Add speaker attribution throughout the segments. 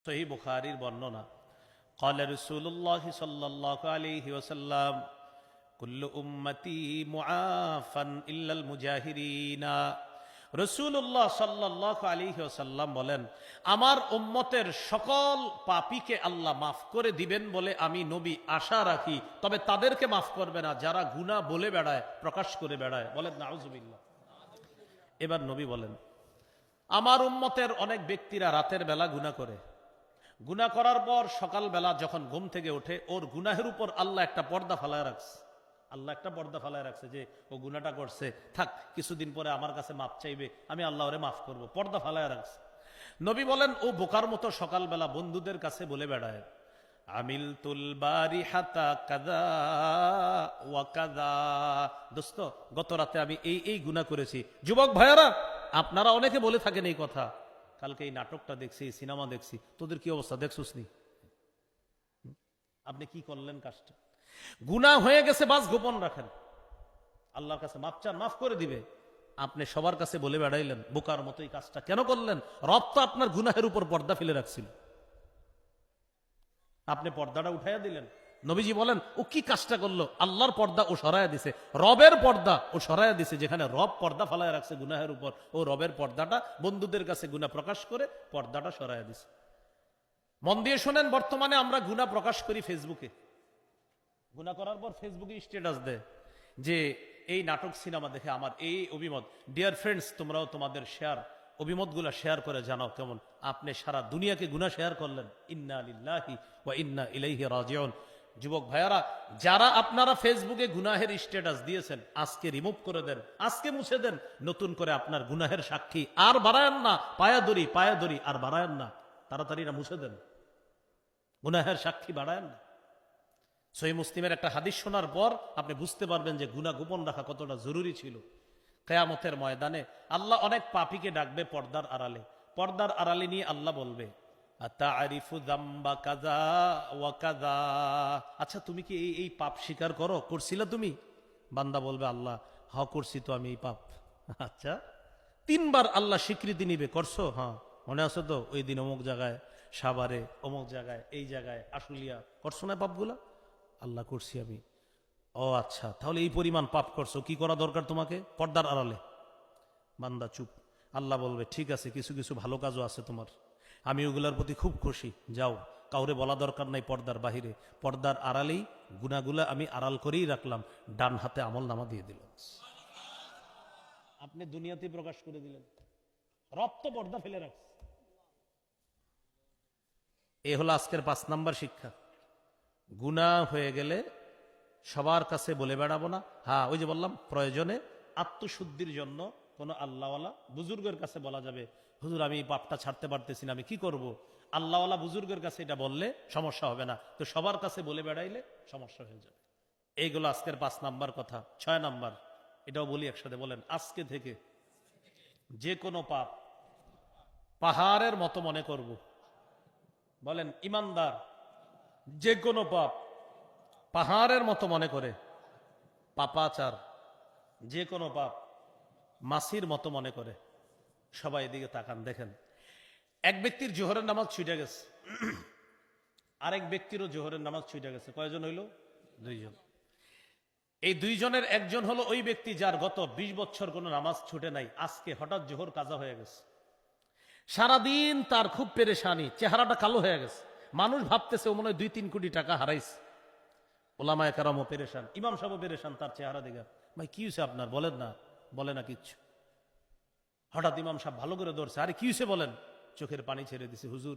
Speaker 1: সহিহ বুখারীর বর্ণনা قال رسول الله صلى الله عليه وسلم كل امتي معافى الا المجاهرين রাসূলুল্লাহ সাল্লাল্লাহু আলাইহি ওয়াসাল্লাম বলেন, আমার উম্মতের সকল পাপীকে আল্লাহ মাফ করে দিবেন বলে আমি নবী আশা রাখি, তবে তাদেরকে মাফ করবে না যারা গুনাহ বলে বেড়ায়, প্রকাশ করে বেড়ায়। বলেন নাউজুবিল্লাহ। এবার নবী বলেন, আমার উম্মতের অনেক ব্যক্তিরা রাতের বেলা গুনাহ করে, গুনাহ করার পর সকালবেলা যখন ঘুম থেকে ওঠে ওর গুনাহের উপর আল্লাহ একটা পর্দা ফালায় রাখছে। আল্লাহ একটা পর্দা ফালায় রাখছে যে ও গুনাহটা করছে, থাক কিছুদিন পরে আমার কাছে মাফ চাইবে, আমি আল্লাহ ওরে মাফ করব, পর্দা ফালায় রাখছে। নবী বলেন, ও বোকার মতো সকালবেলা বন্ধুদের কাছে বলে বেড়ায়, আমিলতুল বারিহাতা কাযা ওয়া কাযা, দোস্ত গত রাতে আমি এই গুনাহ করেছি। যুবক ভাইয়ারা, আপনারা অনেকে বলে থাকেন এই কথা, কালকে এই নাটকটা দেখছি, সিনেমা দেখছি, তোদের কি অবস্থা দেখছস নি? আপনি কি করলেন কাজটা? গুনাহ হয়ে গেছে, বাস গোপন রাখেন, আল্লাহর কাছে মাফ চান, মাফ করে দিবে। আপনি সবার কাছে বলে বেড়াইলেন, বোকার মতো এই কাজটা কেন করলেন? রব তো আপনার গুনাহের উপর পর্দা ফেলে রাখছিল, আপনি পর্দাটা উঠাইয়া দিলেন। নবীজি বলেন, ও কি কাজটা করলো? আল্লাহর পর্দা ও সরাইয়া দিছে, রবের পর্দা ও সরাইয়া দিছে। যেখানে রব পর্দা ফালায় রাখছে গুনাহের উপর, ও রবের পর্দাটা বন্ধুদের কাছে গুনাহ প্রকাশ করে পর্দাটা সরাইয়া দিছে। মন দিয়ে শোনেন, বর্তমানে আমরা গুনাহ প্রকাশ করি ফেসবুকে, গুনাহ করার পর ফেসবুকে স্ট্যাটাস দেয় যে এই নাটক সিনেমা দেখে আমার এই অভিমত। ডিয়ার ফ্রেন্ডস, তোমরাও তোমাদের অভিমতগুলা শেয়ার করে জানাও কেমন। আপনি সারা দুনিয়াকে গুনাহ শেয়ার করলেন। ইন্না লিল্লাহি ওয়া ইন্না ইলাইহি রাজিউন। যুবক ভাইয়ারা, যারা আপনারা ফেসবুকে গুনাহের স্ট্যাটাস দিয়েছেন, আজকে রিমুভ করে দেন, আজকে মুছে দেন। নতুন করে আপনার গুনাহের সাক্ষী আর বাড়ায়েন না, পায়া দড়ি আর বাড়ায়েন না, তাড়াতাড়ি না মুছে দেন, গুনাহের সাক্ষী বাড়ায়েন না। সহিহ মুসলিমের একটা হাদিস শোনার পর আপনি বুঝতে পারবেন যে গুনাহ গোপন রাখা কতটা জরুরি ছিল। কিয়ামতের ময়দানে আল্লাহ অনেক পাপীকে ডাকবে পর্দার আড়ালে, পর্দার আড়ালে নিয়ে আল্লাহ বলবে, আতারিফু যামবা কাযা ওয়া কাযা, আচ্ছা তুমি কি এই পাপ স্বীকার করো, করছিলা তুমি? বান্দা বলবে, আল্লাহ হ্যাঁ করছি তো আমি এই পাপ। আচ্ছা, তিনবার আল্লাহ স্বীকৃতি নিবে, করছো? হ্যাঁ। মনে আছে তো ওই দিন অমুক জায়গায় সাভারে, অমুক জায়গায়, এই জায়গায় আশুলিয়া, করছো না পাপগুলা? আল্লাহ করছি আমি। ও আচ্ছা, তাহলে এই পরিমাণ পাপ করছো, কি করা দরকার তোমাকে? পর্দার আড়ালে। বান্দা চুপ। আল্লাহ বলবে, ঠিক আছে, কিছু কিছু ভালো কাজও আছে তোমার, আমি ওগুলার প্রতি খুব খুশি, যাও, কাউরে বলা দরকার নাই পর্দার বাহিরে, পর্দার আড়ালেই গুনাহগুলা আমি আড়াল করেই রাখলাম, ডান হাতে আমল নামা দিয়ে দিলাম। আপনি দুনিয়াতে প্রকাশ করে দিলেন, রব তো পর্দা ফেলে রাখছে। এ হলো আজকের 5 নাম্বার শিক্ষা। গুনাহ হয়ে গেলে সবার কাছে বলে বেড়াবো না। হ্যাঁ, ওই যে বললাম, প্রয়োজনে আত্মশুদ্ধির জন্য কোনো আল্লাহওয়ালা বুজুর্গের কাছে বলা যাবে, হুজুর আমি এই পাপটা ছাড়তে পারতেছি না, আমি কি করব? আল্লাহওয়ালা বুজুর্গের কাছে এটা বললে সমস্যা হবে না, তো সবার কাছে বলে বেড়াইলে সমস্যা হয়ে যাবে। এইগুলো আজকের 5 নাম্বার কথা। 6 নাম্বার, এটাও বলি একসাথে, বলেন, আজকে থেকে যে কোনো পাপ পাহাড়ের মতো মনে করব। বলেন, ইমানদার যে কোনো পাপ পাহাড়ের মতো মনে করে, পাপাচার যে কোনো পাপ মাছির মতো মনে করে। সবাই এদিকে তাকান, দেখেন, এক ব্যক্তির জোহরের নামাজ ছুটে গেছে, আরেক ব্যক্তিরও জোহরের নামাজ ছুটে গেছে। কয়জন হইল? 2 জন। এই 2 জনের একজন হলো ওই ব্যক্তি যার গত 20 বছর কোনো নামাজ ছুটে নাই, আজকে হঠাৎ জোহর কাজা হয়ে গেছে। সারাদিন তার খুব পেরেশানি, চেহারাটা কালো হয়ে গেছে, মানুষ ভাবতেছে ও মনে হয় 2-3 কোটি টাকা হারাইছে। ওলামায়ে কেরামও পেরেশান, ইমাম সাহেবও পেরেশান তার চেহারা দেখে। ভাই কি হয়েছে আপনার? বলেন না, বলে না কিচ্ছু। হঠাৎ ইমাম সাহেব ভালো করে ধরছে, আরে কি হয়েছে বলেন? চোখের পানি ছেড়ে দিছে, হুজুর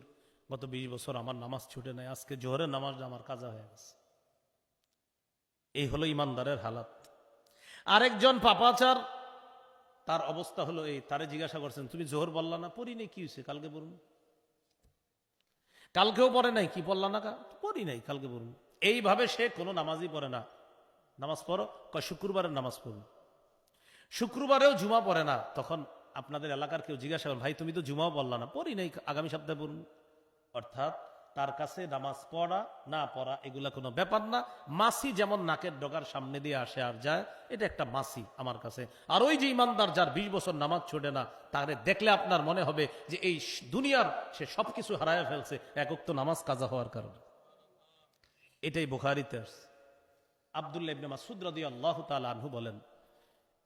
Speaker 1: গত 20 বছর আমার নামাজ ছুটে নাই, আজকে জোহরের নামাজ আমার কাজা হয়ে গেছে। এই হলো ইমানদারের হালাত। আরেকজন পাপাচার, তার অবস্থা হলো এই, তারে জিজ্ঞাসা করছেন, তুমি জোহর বললা না? পড়ি নাই। কি হয়েছে? কালকে পড়ুন। কালকেও পড়ে নাই, কি পড়লা না? পড়ি নাই, কালকে পড়ুন। এইভাবে সে কোনো নামাজই পড়ে না। নামাজ পড়ো, কয় শুক্রবারের নামাজ পড়ুন। শুক্রবারেও জুমা পড়ে না। তখন আপনাদের এলাকার কেউ জিজ্ঞাসা করেন, ভাই তুমি তো জুমাও বললা না? পড়ি নাই, আগামী সপ্তাহে পড়ুন। অর্থাৎ তার কাছে নামাজ পড়া না পড়া এগুলা কোনো ব্যাপার না। মাসি যেমন নাকের ডগার সামনে দিয়ে আসে আর যায়, এটা একটা মাসি আমার কাছে। আর ওই যে ইমানদার যার 20 বছর নামাজ ছোটে না, তারে দেখলে আপনার মনে হবে যে এই দুনিয়ার সে সবকিছু হারায় ফেলছে এক ওয়াক্ত নামাজ কাজা হওয়ার কারণে। এটাই বুখারীতে আসছে। আব্দুল্লাহ ইবনে মাসউদ রাদিয়াল্লাহু তাআলা আনহু বলেন,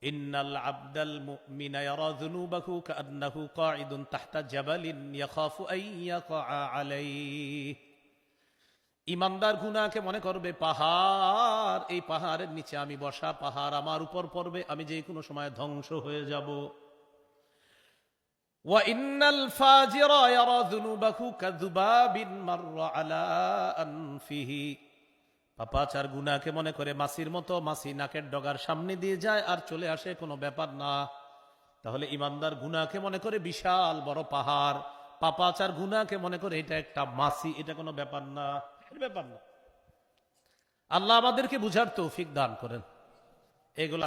Speaker 1: ইন্নাল আবদাল মুমিনা ইয়ারা যুনুবাহু কাআন্নাহু কাঈদুন তাহতা জাবালিন ইয়াখাফু আন ইয়াকা আলাইহি। ইমানদার গুনাহকে মনে করবে পাহাড়, এই পাহাড়ের নিচে আমি বসা, পাহাড় আমার উপর পড়বে, আমি যে কোনো সময় ধ্বংস হয়ে যাব। ওয়া ইন্নাল ফাজিরা ইয়ারা যুনুবাহু কাযুবাবিন মাররা আলা আনফিহি। পাপাচার গুনাহকে মনে করে মাছির মতো, মাছি নাকের ডগার সামনে দিয়ে যায় আর চলে আসে, কোনো ব্যাপার না। তাহলে ইমানদার গুনাহকে মনে করে বিশাল বড় পাহাড়, পাপাচার গুনাহকে মনে করে এটা একটা মাছি, এটা কোনো ব্যাপার না, এর ব্যাপার না। আল্লাহ আমাদেরকে বুঝার তৌফিক দান করেন। এগুলা